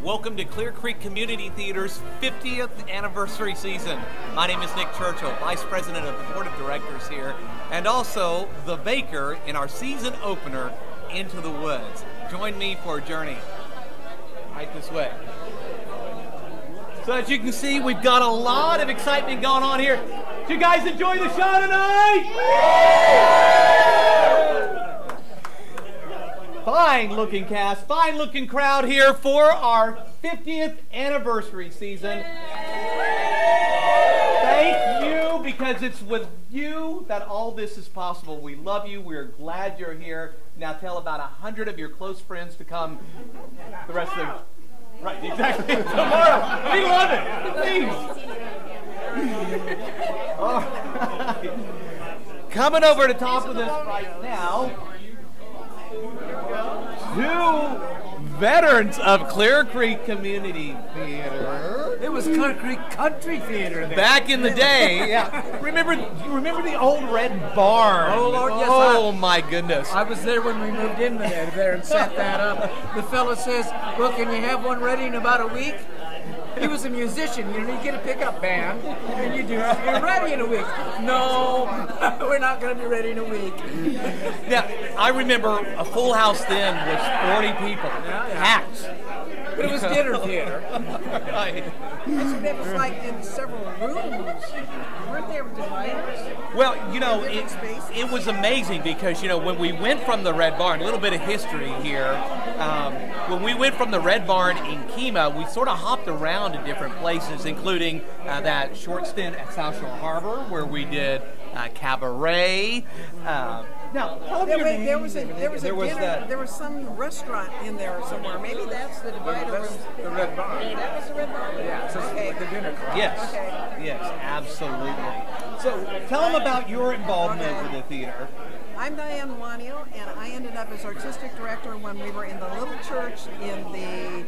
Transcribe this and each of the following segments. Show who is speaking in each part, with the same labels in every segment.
Speaker 1: Welcome to Clear Creek Community Theater's 50th anniversary season. My name is Nick Churchill, Vice President of the Board of Directors here, and also the baker in our season opener, Into the Woods. Join me for a journey right this way. So as you can see, we've got a lot of excitement going on here. Did you guys enjoy the show tonight? Fine looking cast, fine looking crowd here for our 50th anniversary season. Thank you, because it's with you that all this is possible. We love you, we're glad you're here. Now tell about 100 of your close friends to come the rest of the... Right, exactly, tomorrow. We love it, please. All right. Coming over the top of this right now, two veterans of Clear Creek Community Theater.
Speaker 2: It was Clear Creek Country Theater then.
Speaker 1: Back in the day, yeah. Remember the old red barn?
Speaker 2: Oh, Lord, yes.
Speaker 1: Oh, my goodness.
Speaker 2: I was there when we moved in there and set that up. The fellow says, well, can you have one ready in about a week? He was a musician, you get a pickup band, and you do have to get ready in a week. No, we're not going to be ready in a week.
Speaker 1: Now, I remember a full house then was 40 people, packed.
Speaker 2: But it was dinner theater.
Speaker 1: Right.
Speaker 3: It was like in several rooms. Weren't there dividers?
Speaker 1: Well, it was amazing because, when we went from the Red Barn, a little bit of history here, when we went from the Red Barn in Kemah, we sort of hopped around to different places, including that short stint at South Shore Harbor where we did cabaret. Now,
Speaker 3: there was some restaurant in there somewhere. Maybe that's the divider room.
Speaker 2: The Red Barn.
Speaker 3: That was the Red Barn?
Speaker 2: Yeah, so
Speaker 3: okay.
Speaker 2: the dinner club.
Speaker 1: Yes,
Speaker 3: Okay.
Speaker 1: yes, absolutely. So, tell them about your involvement with the theater.
Speaker 3: I'm Diane Wanio, and I ended up as artistic director when we were in the little church in the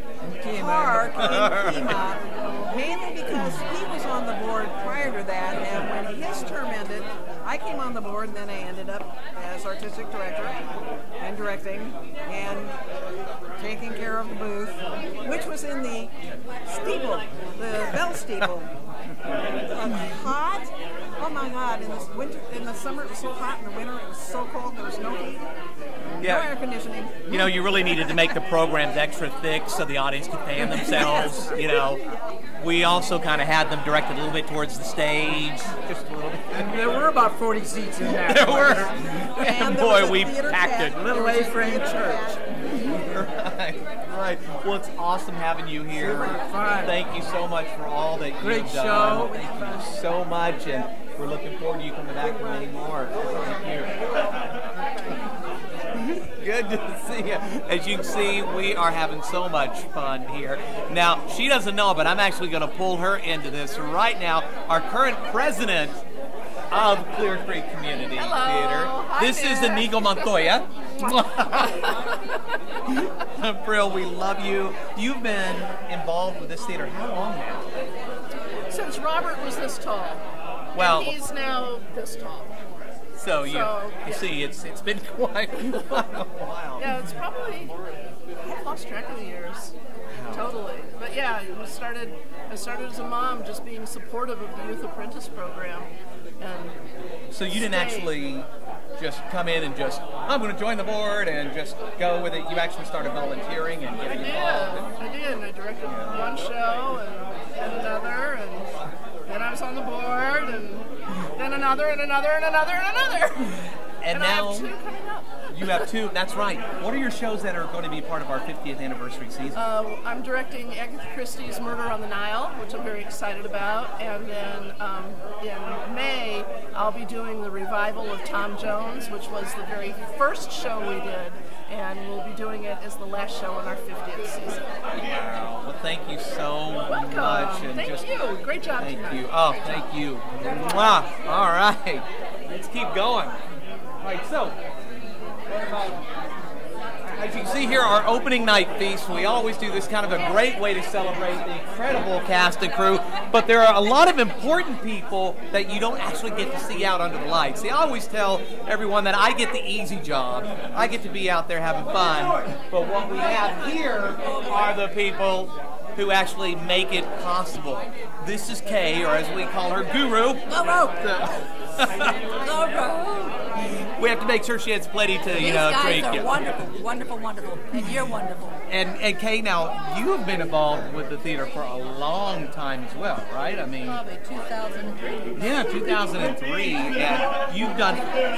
Speaker 3: park in Kemah, mainly because he was on the board prior to that, and when his term ended, I came on the board, and then I ended up as artistic director and directing and taking care of the booth, which was in the steeple, the bell steeple. Hot? Oh my God! In the summer it was so hot. In the winter it was so cold. There was no heat, no air conditioning.
Speaker 1: You really needed to make the programs extra thick so the audience could fan themselves. We also kind of had them directed a little bit towards the stage, just a little bit.
Speaker 2: And there were about 40 seats in that.
Speaker 1: There were. And boy, we packed it.
Speaker 2: Little A-frame church.
Speaker 1: Right. Well, it's awesome having you here.
Speaker 2: Super fun.
Speaker 1: Thank you so much for all that
Speaker 2: Great
Speaker 1: you've
Speaker 2: show.
Speaker 1: done. Thank you so much, and we're looking forward to you coming back for many more. Thank you. Good to see you. As you can see, we are having so much fun here. Now, she doesn't know, but I'm actually going to pull her into this right now. Our current president of Clear Creek Community Theater.
Speaker 4: Hi
Speaker 1: this
Speaker 4: there.
Speaker 1: is Inigo Montoya. April, we love you. You've been involved with this theater how long now?
Speaker 4: Since Robert was this tall.
Speaker 1: Well,
Speaker 4: and he's now this tall.
Speaker 1: So you see, it's been quite a while.
Speaker 4: Yeah, it's probably, I've lost track of the years. Totally. But yeah, I started as a mom, just being supportive of the Youth Apprentice program. And
Speaker 1: so you didn't actually just come in and just, I'm going to join the board and just go with it. You actually started volunteering and getting involved.
Speaker 4: I did. I directed one show and another, and then I was on the board, and then another, and another, and another, and another. And
Speaker 1: now
Speaker 4: I have two coming up.
Speaker 1: You have two. That's right. What are your shows that are going to be part of our 50th anniversary season?
Speaker 4: I'm directing Agatha Christie's Murder on the Nile, which I'm very excited about. And then in May, I'll be doing the revival of Tom Jones, which was the very first show we did. And we'll be doing it as the last show in our 50th season.
Speaker 1: Wow. Well, thank you so much. And
Speaker 4: thank you. Great job tonight.
Speaker 1: Thank you. Oh, thank you. Mwah. All right. Let's keep going. All right, so, I As you can see here, our opening night feast, we always do this kind of a great way to celebrate the incredible cast and crew, but there are a lot of important people that you don't actually get to see out under the lights. See, I always tell everyone that I get the easy job. I get to be out there having fun, but what we have here are the people who actually make it possible. This is Kay, or as we call her, Guru. We have to make sure she has plenty to, drink.
Speaker 5: These guys are wonderful, wonderful, wonderful, and you're wonderful.
Speaker 1: And Kay, now you have been involved with the theater for a long time as well, right? I mean,
Speaker 5: probably 2003.
Speaker 1: Yeah, 2003, and you've done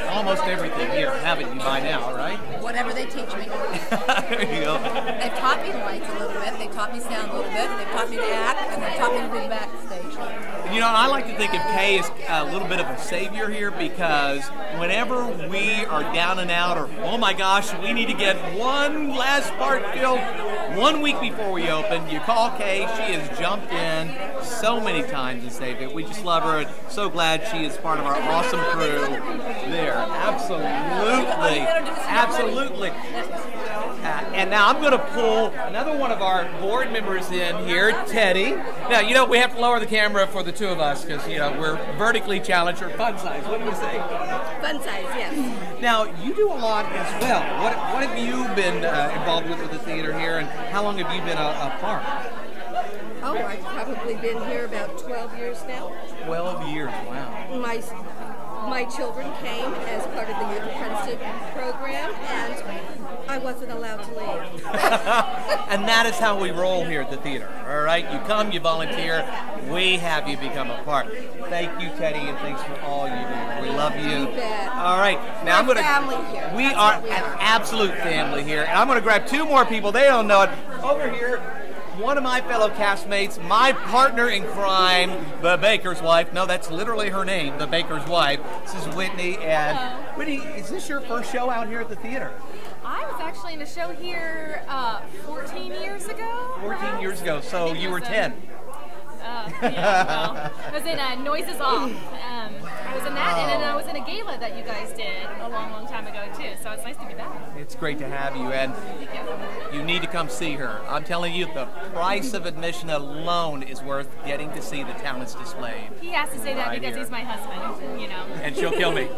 Speaker 1: almost everything here, haven't you, by now, right?
Speaker 5: Whatever they teach me.
Speaker 1: There you go.
Speaker 5: They've taught me lights a little bit. They taught me sound a little bit. They've taught me to act, and they've taught me to be backstage.
Speaker 1: You know, I like to think of Kay as a little bit of a savior here, because whenever we are down and out, or oh my gosh, we need to get one last part filled 1 week before we open, you call Kay. She has jumped in so many times to save it. We just love her, and so glad she is part of our awesome crew there. Absolutely. Absolutely. And now I'm going to pull another one of our board members in here, Teddy. Now, we have to lower the camera for the two of us because, we're vertically challenged, or fun size. What do you say?
Speaker 5: Fun size, yes.
Speaker 1: Now, you do a lot as well. What have you been involved with the theater here, and how long have you been a part?
Speaker 6: Oh, I've probably been here about 12 years now.
Speaker 1: 12 years, wow.
Speaker 6: My children came as part of the Youth Apprenticeship program, and I wasn't allowed to leave.
Speaker 1: And that is how we roll here at the theater, all right? You come, you volunteer, we have you become a part. Thank you, Teddy, and thanks for all you do. We love you.
Speaker 6: You bet.
Speaker 1: All right, now I'm going to...
Speaker 6: family here.
Speaker 1: We are an absolute family here, and I'm going to grab two more people. They don't know it. Over here, one of my fellow castmates, my partner in crime, the baker's wife. No, that's literally her name, the baker's wife. This is Whitney. And Whitney, is this your first show out here at the theater?
Speaker 7: I was actually in a show here 14 years ago.
Speaker 1: 14 years ago, so you were 10.
Speaker 7: I was in Noises Off. I was in that, and then I was in a gala that you guys did a long, long time ago, too. So it's nice to be back.
Speaker 1: It's great to have you, and you need to come see her. I'm telling you, the price of admission alone is worth getting to see the talents displayed.
Speaker 7: He has to say that because he's my husband,
Speaker 1: And she'll kill me.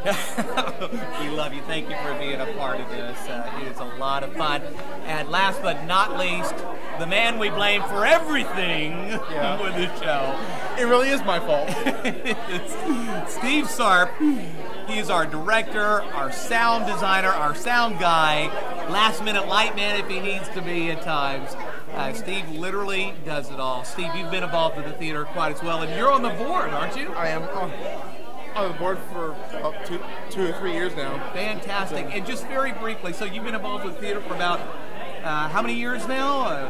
Speaker 1: We love you. Thank you for being a part of this. It is a lot of fun. And last but not least, the man we blame for everything with this show.
Speaker 8: It really is my fault.
Speaker 1: Steve Sarp. He is our director, our sound designer, our sound guy, last minute light man if he needs to be at times. Steve literally does it all. Steve, you've been involved with the theater quite as well, and you're on the board, aren't you?
Speaker 8: I am on the board for about 2 or 3 years now.
Speaker 1: Fantastic. And just very briefly, so you've been involved with theater for about how many years now?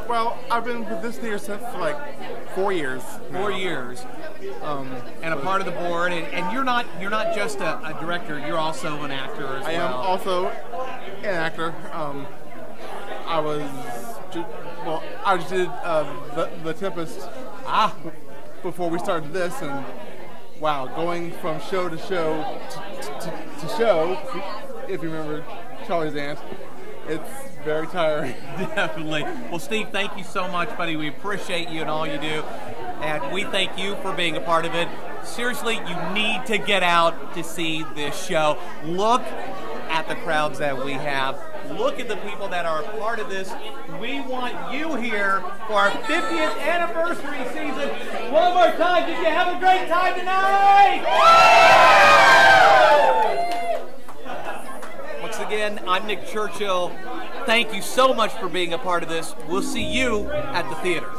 Speaker 8: Well, I've been with this theater for like 4 years.
Speaker 1: 4 years. And a part of the board, and you're not just a director, you're also an actor as well.
Speaker 8: I am also an actor. I just did the Tempest before we started this, and wow, going from show to show to show, if you remember Charlie's Aunt, it's very tiring.
Speaker 1: Definitely. Well, Steve, thank you so much, buddy. We appreciate you and all you do. And we thank you for being a part of it. Seriously, you need to get out to see this show. Look at the crowds that we have. Look at the people that are a part of this. We want you here for our 50th anniversary season. One more time, did you have a great time tonight? Once again, I'm Nick Churchill. Thank you so much for being a part of this. We'll see you at the theater.